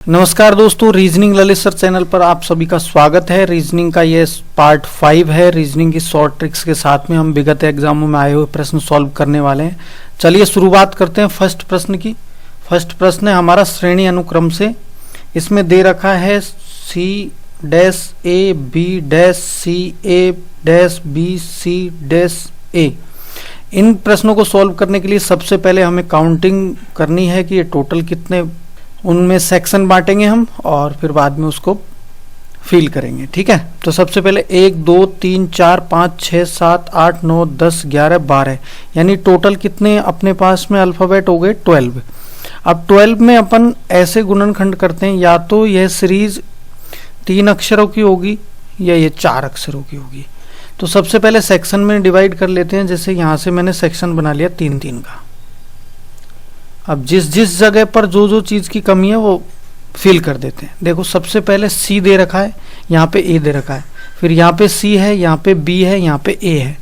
नमस्कार दोस्तों, reasoning Lalit sir channel पर आप सभी का स्वागत है। रीजनिंग का ये पार्ट 5 है। रीजनिंग की शॉर्ट ट्रिक्स के साथ में हम विगत एग्जामों में आए हुए प्रश्न सॉल्व करने वाले हैं। चलिए शुरुआत करते हैं फर्स्ट प्रश्न की। फर्स्ट प्रश्न है हमारा श्रेणी अनुक्रम से। इसमें दे रखा है C dash A B dash C A dash B C dash A। इन प्रश्नों को सॉल्व करने के लिए सबसे पहले हमें काउंटिंग करनी है कि ये टोटल कितने, उनमें सेक्शन बांटेंगे हम और फिर बाद में उसको फिल करेंगे। ठीक है, तो सबसे पहले 1 2 3 4 5 6 7 8 9 10 11 12, यानी टोटल कितने अपने पास में अल्फाबेट हो गए 12। अब 12 में अपन ऐसे गुणनखंड करते हैं, या तो यह सीरीज 3 अक्षरों की होगी या ये 4 अक्षरों की होगी। तो सबसे पहले सेक्शन में डिवाइड कर लेते हैं। जैसे यहां से मैंने सेक्शन बना लिया 3-3 का। अब जिस जिस जगह पर जो जो चीज की कमी है वो फिल कर देते हैं। देखो सबसे पहले C दे रखा है, यहाँ पे A दे रखा है, फिर यहाँ पे C है, यहाँ पे B है, यहाँ पे A है,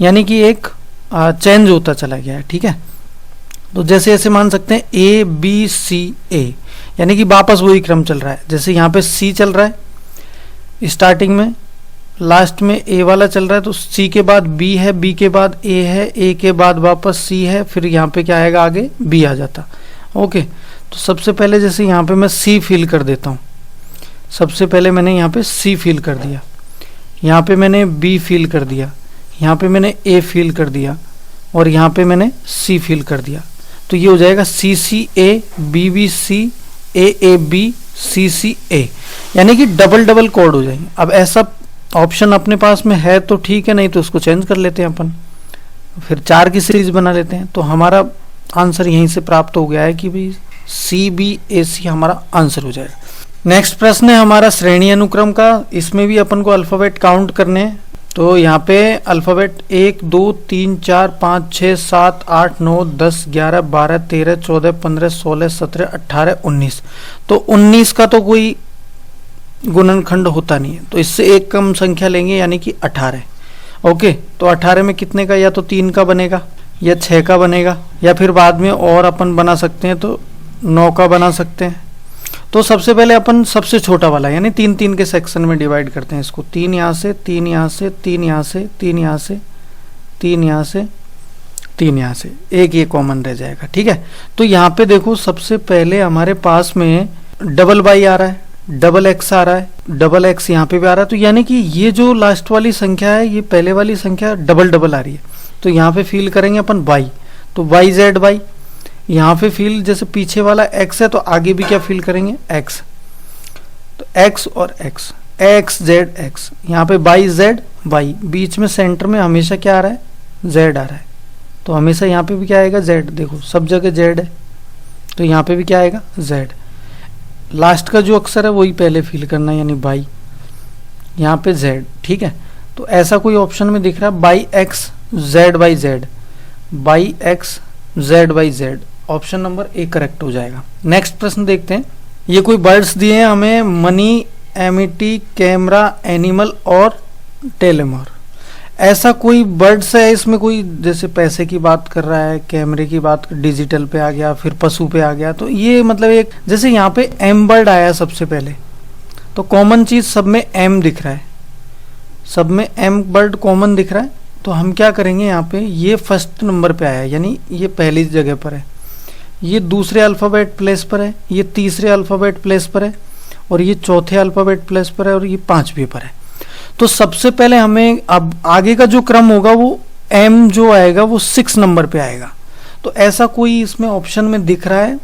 यानी कि एक चेंज होता चला गया है। ठीक है, तो जैसे ऐसे मान सकते हैं A B C A, यानी कि वापस वही क्रम चल रहा है। जैसे यहाँ पे C चल रहा है स्टार्टिंग में, लास्ट में A वाला चल रहा है, तो C के बाद B है, B के बाद A है, A के बाद वापस C है, फिर यहाँ पे क्या आएगा आगे B आ जाता। ओके, तो सबसे पहले जैसे यहाँ पे मैं C फिल कर देता हूँ। सबसे पहले मैंने यहाँ पे C फिल कर दिया, यहाँ पे मैंने B फिल कर दिया, यहाँ पे मैंने A फिल कर दिया और यहाँ पे मैंने C फिल कर दिया। तो ये हो जाएगा CCA BBC AAB CCA, यानी कि डबल डबल कोड हो जाएंगे। अब ऐसा ऑप्शन अपने पास में है तो ठीक है, नहीं तो उसको चेंज कर लेते हैं अपन, फिर 4 की सीरीज बना लेते हैं। तो हमारा आंसर यहीं से प्राप्त हो गया है कि भाई CBAC हमारा आंसर हो जाएगा। नेक्स्ट प्रश्न है हमारा श्रेणी अनुक्रम का। इसमें भी अपन को अल्फाबेट काउंट करने हैं। तो यहाँ पे अल्फाबेट 1 2 3 4 5 6 7 8 9 10 11 12 13 14 15 16 17 18 19। तो 19 का तो कोई गुणनखंड होता नहीं है, तो इससे एक कम संख्या लेंगे, यानी कि 18। ओके, तो 18 में कितने का, या तो 3 का बनेगा या 6 का बनेगा, या फिर बाद में और अपन बना सकते हैं तो 9 का बना सकते हैं। तो सबसे पहले अपन सबसे छोटा वाला यानी 3-3 के सेक्शन में डिवाइड करते हैं इसको। 3 यहाँ से, 3 यहाँ से, 3 यहाँ से, 3 यहाँ से, 3 यहाँ से, 3 यहाँ से, एक ये कॉमन रह जाएगा। ठीक है, तो यहाँ पे देखो सबसे पहले हमारे पास में डबल बाई आ रहा है, डबल एक्स आ रहा है, डबल एक्स यहाँ पे भी आ रहा है। तो यानी कि ये जो लास्ट वाली संख्या है, ये पहले वाली संख्या डबल डबल आ रही है। तो यहाँ पे फील करेंगे अपन वाई, तो वाई जेड वाई। यहाँ पे फील जैसे पीछे वाला एक्स है तो आगे भी क्या फील करेंगे एक्स, तो एक्स और एक्स, एक्स जेड एक्स। यहाँ पे वाई जेड वाई, बीच में सेंटर में हमेशा क्या आ रहा है जेड आ रहा है, तो हमेशा यहाँ पे भी क्या आएगा जेड। देखो सब जगह जेड है, तो यहाँ पे भी क्या आएगा जेड। लास्ट का जो अक्षर है वही पहले फिल करना है, यानी बाई, यहाँ पे जेड। ठीक है, तो ऐसा कोई ऑप्शन में दिख रहा है by x Z by Z, by x Z by Z, option number A correct हो जाएगा। नेक्स्ट प्रश्न देखते हैं। ये कोई बर्ड्स दिए हैं हमें, मनी, एमिटी, कैमरा, एनिमल और टेलेमोर। ऐसा कोई बर्ड्स है इसमें, कोई जैसे पैसे की बात कर रहा है, कैमरे की बात, डिजिटल पे आ गया, फिर पशु पे आ गया। तो ये मतलब एक जैसे यहाँ पे एम बर्ड आया सबसे पहले, तो कॉमन चीज सब में एम दिख रहा है, सब में एम बर्ड कॉमन दिख रहा है। तो हम क्या करेंगे, यहाँ पे ये फर्स्ट नंबर पे आया, यानी ये पहली जगह पर है, ये दूसरे अल्फाबेट प्लेस पर है, ये तीसरे अल्फाबेट प्लेस पर है, और ये चौथे अल्फाबेट प्लेस पर है, और ये 5वें पर है। तो सबसे पहले हमें अब आगे का जो क्रम होगा वो एम जो आएगा वो 6 नंबर पे आएगा। तो ऐसा कोई इसमें ऑप्शन में दिख रहा है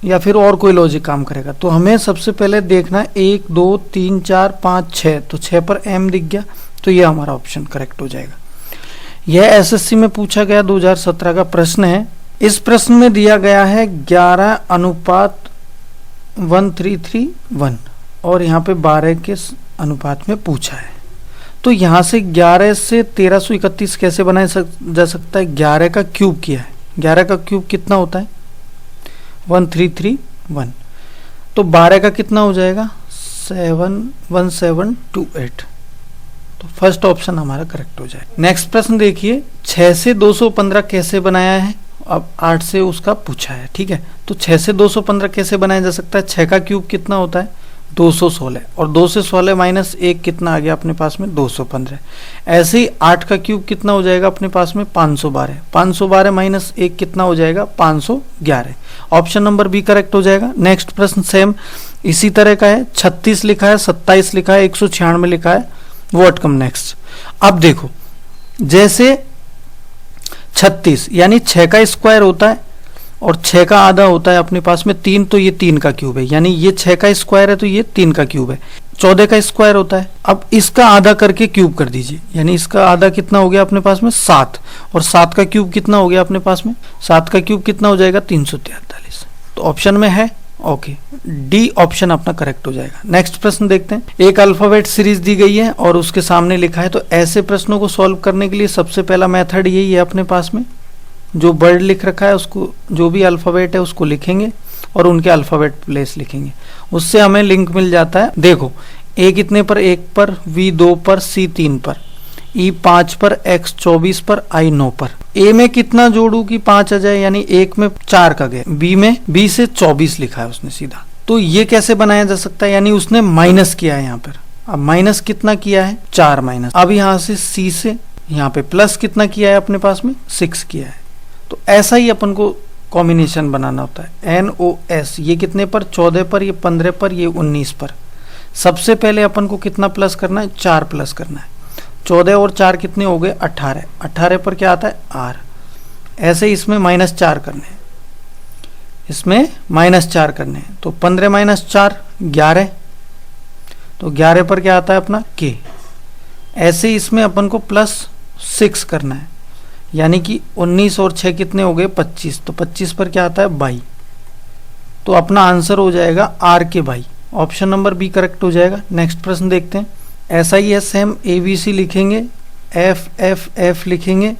या फिर और कोई लॉजिक काम करेगा। तो हमें सबसे पहले देखना है 1 2 3 4 5 6, तो 6 पर एम दिख गया, तो ये हमारा ऑप्शन करेक्ट हो जाएगा। यह एसएससी में पूछा गया 2017 का प्रश्न है। इस प्रश्न में दिया गया है 11:1331 और यहाँ पे 12 के अनुपात में पूछा है। तो यहाँ से 11 से 1331 कैसे बनाया जा सकता है, 11 का क्यूब किया है, 11 का क्यूब कितना होता है 1331, तो 12 का कितना हो जाएगा 71728। तो फर्स्ट ऑप्शन हमारा करेक्ट हो जाए। नेक्स्ट प्रश्न देखिए, 6 से 215 कैसे बनाया है अब 8 से उसका पूछा है, ठीक है। तो 6 से 215 कैसे बनाया जा सकता है? 6 का क्यूब कितना होता है? 216, और 2 से 16 माइनस 1 कितना आ गया अपने पास में? 215। ऐसे ही 8 का क्यूब कितना हो जाएगा अपने पास में? 512। 512 माइनस 1 कितना हो जाएगा? 511। ऑप्शन नंबर बी करेक्ट हो जाएगा। नेक्स्ट प्रश्न सेम इसी तरह का है। 36 लिखा है, 27 लिखा है, 196 लिखा है। What come next? अब देखो, जैसे 36 यानी 6 का स्क्वायर होता है और 6 का आधा होता है अपने पास में 3, तो ये 3 का क्यूब है, यानी ये 6 का स्क्वायर है तो ये 3 का क्यूब है। 14 का स्क्वायर होता है, अब इसका आधा करके क्यूब कर दीजिए, यानी इसका आधा कितना हो गया अपने पास में? 7, और 7 का क्यूब कितना हो गया अपने पास में? 7 का क्यूब कितना हो जाएगा? 343। तो ऑप्शन में है ओके, डी ऑप्शन अपना करेक्ट हो जाएगा। नेक्स्ट प्रश्न देखते हैं। एक अल्फाबेट सीरीज दी गई है और उसके सामने लिखा है, तो ऐसे प्रश्नों को सॉल्व करने के लिए सबसे पहला मेथड यही है अपने पास में, जो वर्ड लिख रखा है उसको, जो भी अल्फाबेट है उसको लिखेंगे और उनके अल्फाबेट प्लेस लिखेंगे, उससे हमें लिंक मिल जाता है। देखो, ए कितने पर? 1 पर, बी 2 पर, सी 3 पर, ई 5 पर, एक्स 24 पर, आई 9 पर। ए में कितना जोड़ू कि 5 आ जाए, यानी 1 में 4 का गया, बी में बी से 24 लिखा है उसने सीधा। तो ये कैसे बनाया जा सकता है? यानी उसने माइनस किया है यहाँ पर। अब माइनस कितना किया है? 4 माइनस। अब यहाँ से सी से यहाँ पे प्लस कितना किया है अपने पास में? 6 किया है। तो ऐसा ही अपन को कॉम्बिनेशन बनाना होता है। NOS, ये कितने पर? 14 पर, ये 15 पर, ये 19 पर। सबसे पहले अपन को कितना प्लस करना है? 4 प्लस करना है। 14 और 4 कितने हो गए? 18। 18 पर क्या आता है? R। ऐसे इसमें -4 करने हैं, इसमें -4 करने हैं, तो 15 माइनस 4 11, तो 11 पर क्या आता है अपना? K। ऐसे इसमें अपन को +6 करना है, यानी कि 19 और 6 कितने हो गए? 25, तो 25 पर क्या आता है? 22। तो अपना आंसर हो जाएगा R के 22। ऑप्शन नंबर बी करेक्ट हो जाएगा। नेक्स्ट प्रश्न देखते हैं। ऐसा ही है सेम, ABC लिखेंगे, FF लिखेंगे,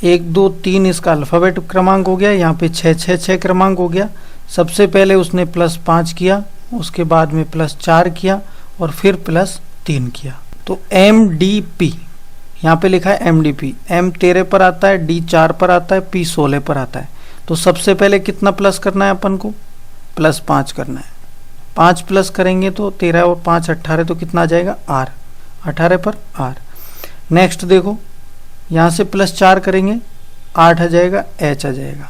1 2 3 इसका अल्फाबेट क्रमांक हो गया, यहाँ पे 6 क्रमांक हो गया। सबसे पहले उसने +5 किया, उसके बाद में +4 किया और फिर +3 किया। तो MDP यहाँ पे लिखा है MDP। M 13 पर आता है, D 4 पर आता है, P 16 पर आता है। तो सबसे पहले कितना प्लस करना है अपन को? +5 करना है। 5 प्लस करेंगे तो 13 और 5 18, तो कितना आ जाएगा? R। 18 पर R। नेक्स्ट देखो, यहाँ से +4 करेंगे, 8 आ जाएगा, H आ जाएगा।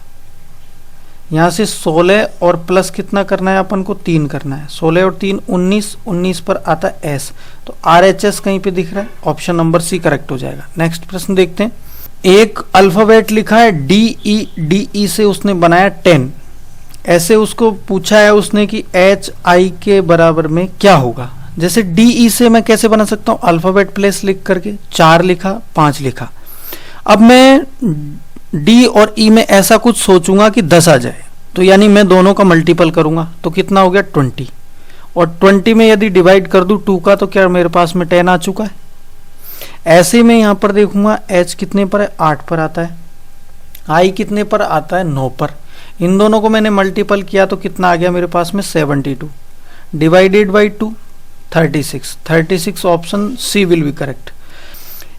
यहाँ से 16 और प्लस कितना करना है अपन को? 3 करना है। 16 और 3 19, 19 पर आता है S। तो RHS कहीं पे दिख रहा है, ऑप्शन नंबर सी करेक्ट हो जाएगा। नेक्स्ट प्रश्न देखते हैं। एक अल्फाबेट लिखा है DE से उसने बनाया 10। ऐसे उसको पूछा है उसने कि HI के बराबर में क्या होगा। जैसे DE से मैं कैसे बना सकता हूँ? अल्फाबेट प्लेस लिख करके 4 लिखा, 5 लिखा। अब मैं D और E में ऐसा कुछ सोचूंगा कि 10 आ जाए, तो यानी मैं दोनों का मल्टीपल करूंगा, तो कितना हो गया? 20। और 20 में यदि डिवाइड कर दूं 2 का, तो क्या मेरे पास में 10 आ चुका है। ऐसे में यहां पर देखूंगा H कितने पर है? 8 पर आता है। I कितने पर आता है? 9 पर। इन दोनों को मैंने मल्टीपल किया तो कितना आ गया मेरे पास में? 72 divided by 2 36। 36 option C will be correct.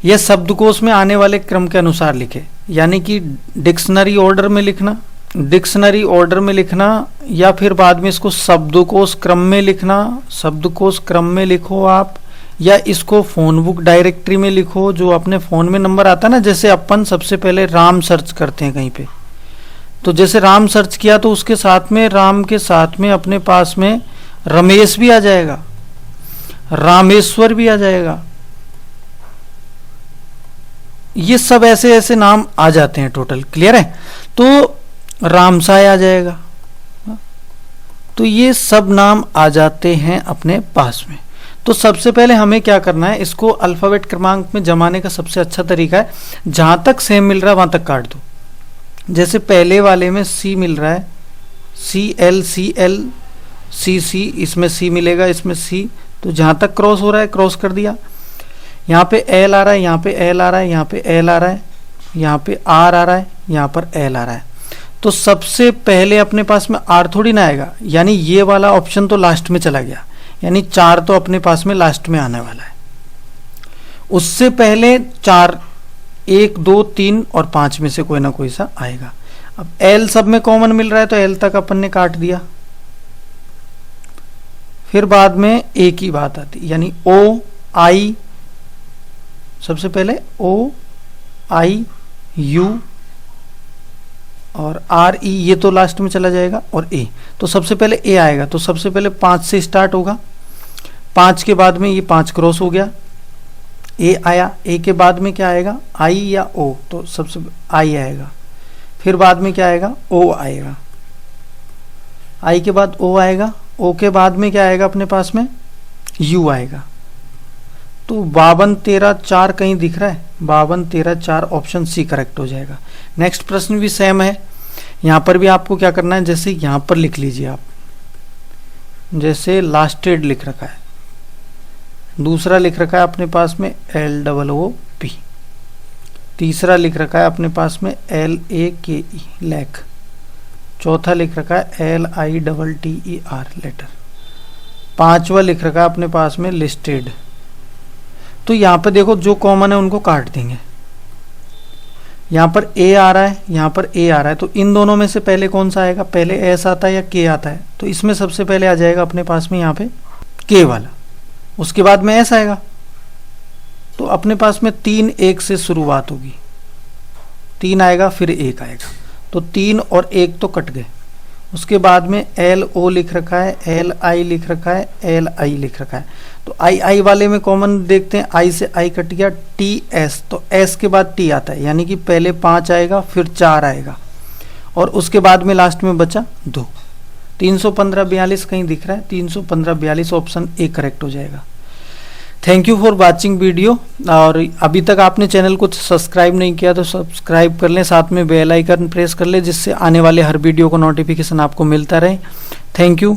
यह शब्दकोश में आने वाले क्रम के अनुसार लिखे, यानी कि डिक्शनरी ऑर्डर में लिखना, या फिर बाद में इसको शब्दकोश क्रम में लिखना। शब्दकोश क्रम में लिखो आप, या इसको फोन बुक डायरेक्टरी में लिखो, जो अपने फोन में नंबर आता है ना। जैसे अपन सबसे पहले राम सर्च करते हैं कहीं पे, तो जैसे राम सर्च किया तो उसके साथ में, राम के साथ में अपने पास में रमेश भी आ जाएगा, रामेश्वर भी आ जाएगा। ये सब ऐसे ऐसे नाम आ जाते हैं टोटल। क्लियर है? तो रामसाय आ जाएगा। तो ये सब नाम आ जाते हैं अपने पास में। तो सबसे पहले हमें क्या करना है? इसको अल्फाबेट क्रमांक में जमाने का सबसे अच्छा तरीका है, जहां तक सेम मिल रहा है वहां तक काट दो। जैसे पहले वाले में C मिल रहा है, CL CL CC, इसमें C मिलेगा, इसमें C, तो जहां तक क्रॉस हो रहा है क्रॉस कर दिया। यहाँ पे L आ रहा है, यहाँ पे L आ रहा है, यहाँ पे L आ रहा है, यहाँ पे R आ रहा है, यहाँ पर L आ रहा है। तो सबसे पहले अपने पास में R थोड़ी ना आएगा, यानी ये वाला ऑप्शन तो लास्ट में चला गया, यानी 4 तो अपने पास में लास्ट में आने वाला है। उससे पहले 4, 1 2 3 और 5 में से कोई ना कोई सा आएगा। अब एल सब में कॉमन मिल रहा है तो एल तक अपन ने काट दिया, फिर बाद में ए की बात आती, यानी ओ आई, सबसे पहले ओ आई यू और आर ई, ये तो लास्ट में चला जाएगा, और ए, तो सबसे पहले ए आएगा, तो सबसे पहले 5 से स्टार्ट होगा, 5 के बाद में ये 5 क्रॉस हो गया, ए आया, ए के बाद में क्या आएगा, आई या ओ, तो सबसे आई आएगा, फिर बाद में क्या आएगा, ओ आएगा, आई के बाद ओ आएगा, ओ के बाद में क्या आएगा अपने पास में, यू आएगा। तो 52 13 4 कहीं दिख रहा है, 52 13 4 ऑप्शन सी करेक्ट हो जाएगा। नेक्स्ट प्रश्न भी सेम है, यहां पर भी आपको क्या करना है, जैसे यहां पर लिख लीजिए आप, जैसे लास्टेड लिख रखा है, दूसरा लिख रखा है अपने पास में LOOP, तीसरा लिख रखा है अपने पास में LAKE लैक, चौथा लिख रखा है LITTER लेटर, पांचवा लिख रखा है अपने पास में लिस्टेड। तो यहां पर देखो जो कॉमन है उनको काट देंगे, यहां पर ए आ रहा है, यहां पर ए आ रहा है, तो इन दोनों में से पहले कौन सा आएगा, पहले एस आता है या के आता है, तो इसमें सबसे पहले आ जाएगा अपने पास में यहाँ पे के वाला, उसके बाद में एस आएगा, तो अपने पास में 3 1 से शुरुआत होगी, 3 आएगा फिर 1 आएगा, तो 3 और 1 तो कट गए, उसके बाद में LO लिख रखा है, LI लिख रखा है, LI लिख रखा है, तो आई वाले में कॉमन देखते हैं, आई से आई कट गया, TS, तो S के बाद T आता है, यानी कि पहले 5 आएगा फिर 4 आएगा, और उसके बाद में लास्ट में बचा 2, 315 42 कहीं दिख रहा है, 315 42 ऑप्शन ए करेक्ट हो जाएगा। Thank you for watching video, और अभी तक आपने चैनल को सब्सक्राइब नहीं किया तो सब्सक्राइब कर लें, साथ में बेल आइकन प्रेस कर लें, जिससे आने वाले हर वीडियो को नोटिफिकेशन आपको मिलता रहे। Thank you.